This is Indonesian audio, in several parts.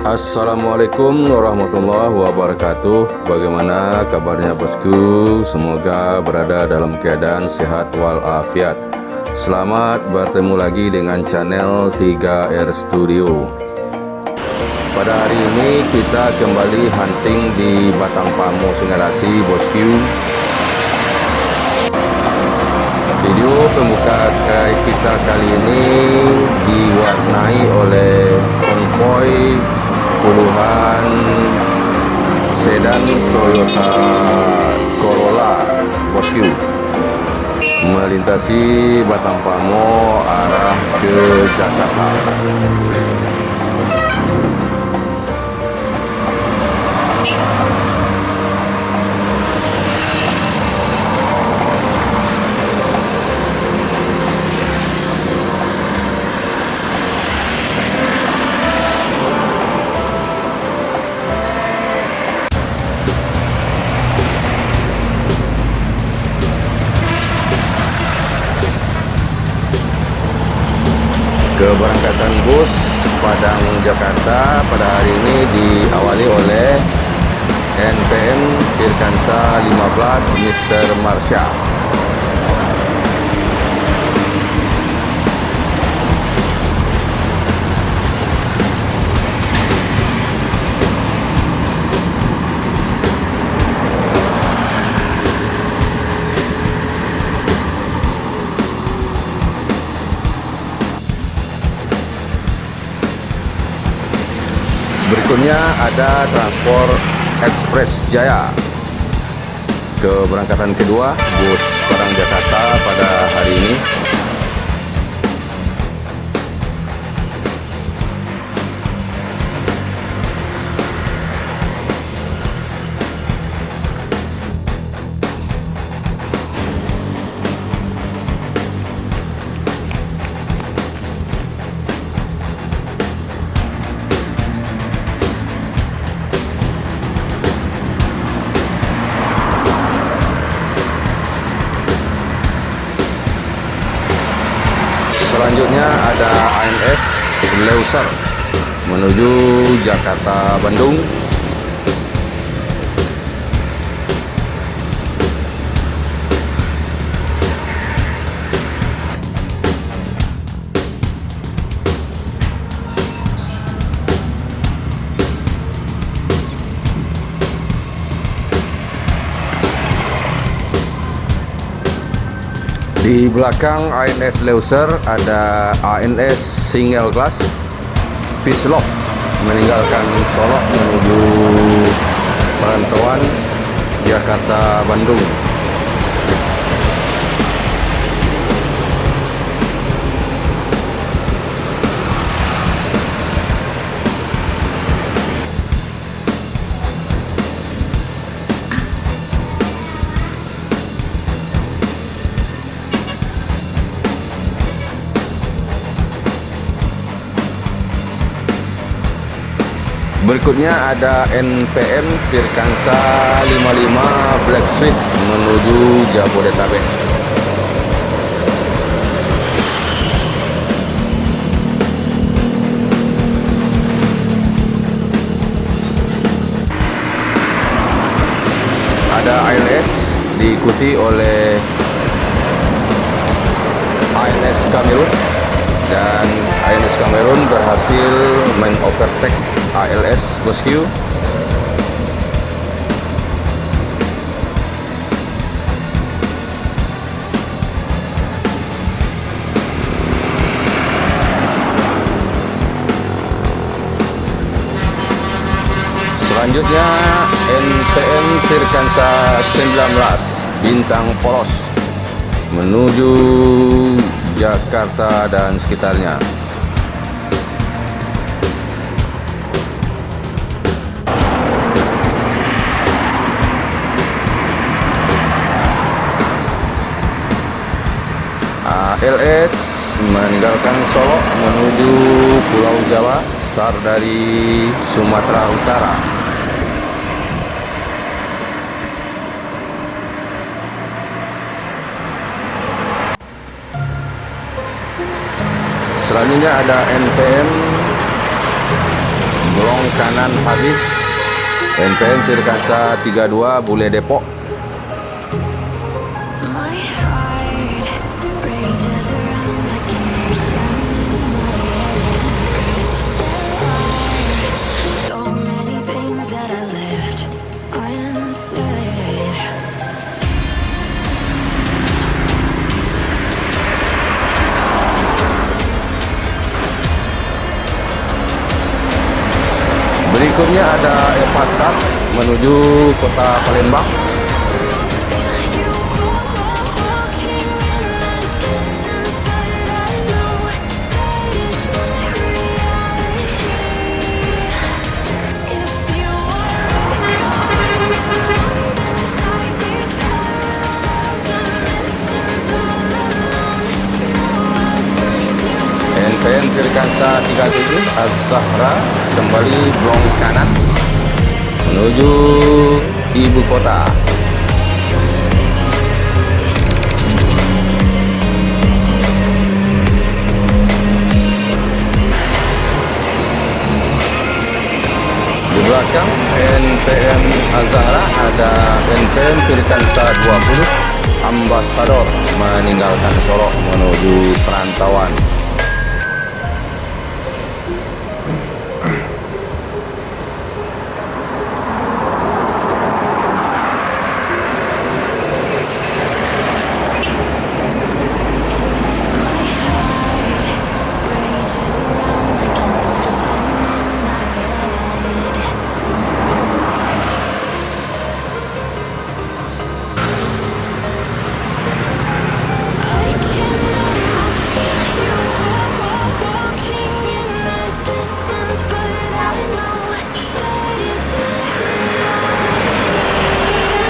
Assalamualaikum warahmatullahi wabarakatuh. Bagaimana kabarnya bosku? Semoga berada dalam keadaan sehat walafiat. Selamat bertemu lagi dengan channel 3R Studio. Pada hari ini kita kembali hunting di Batang Pamo Sungai bosku. Video pembuka kita kali ini diwarnai oleh konvoi puluhan sedan Toyota Corolla bosku melintasi Batang Pamo arah ke Jakarta. Keberangkatan bus Padang Jakarta pada hari ini diawali oleh NPM Firkansa 15 Mr. Marsha. Berikutnya ada Transport Express Jaya. Keberangkatan kedua bus Padang Jakarta pada hari ini. Selanjutnya ada ANS Leuser menuju Jakarta Bandung. Di belakang ANS Leuser ada ANS Single Class Pislop meninggalkan Solok menuju perantauan Jakarta Bandung. Berikutnya ada NPM Firkansa 55 Black Suite menuju Jabodetabek. Ada ALS diikuti oleh ANS Kamerun, dan ANS Kamerun berhasil men-overtake ALS bosku. Selanjutnya NPM Firkansa 19 Bintang Poros menuju Jakarta dan sekitarnya. ALS meninggalkan Solo menuju Pulau Jawa, start dari Sumatera Utara. Selanjutnya ada NPM blong kanan habis. NPM Firkansa 32 Bule Depok. Berikutnya ada Epasat menuju kota Palembang. NPM Firkansa 37 Az-Zahra kembali blong kanan menuju ibu kota. Di belakang NPM Az-Zahra ada NPM Firkansa 20 Ambasador meninggalkan Solo menuju perantauan.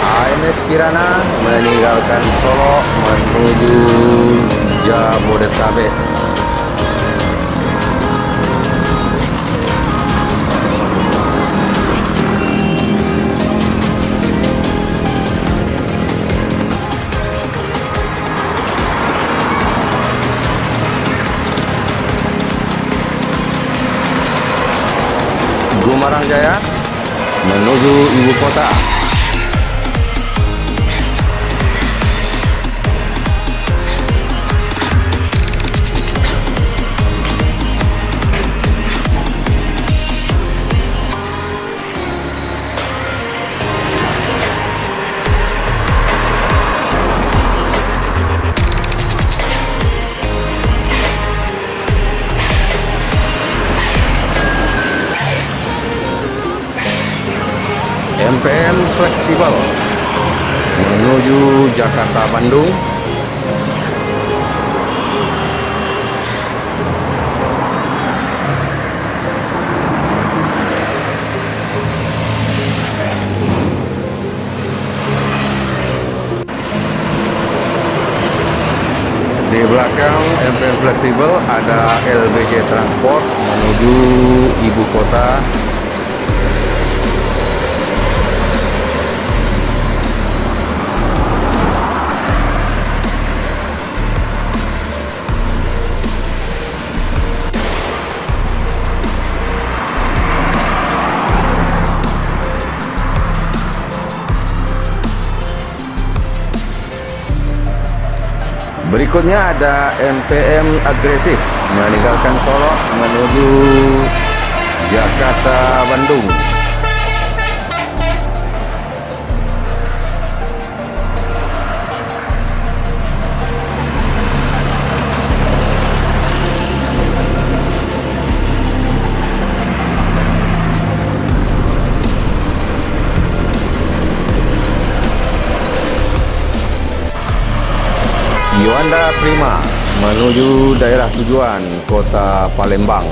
ANS Kirana meninggalkan Solo menuju Jabodetabek. Gumarang Jaya menuju ibu kota. NPM Fleksibel menuju Jakarta Bandung. Di belakang NPM Fleksibel ada LBJ Transport menuju ibu kota. Berikutnya ada NPM Agresif meninggalkan Solo menuju Jakarta Bandung. Yuanda Prima menuju daerah tujuan kota Palembang.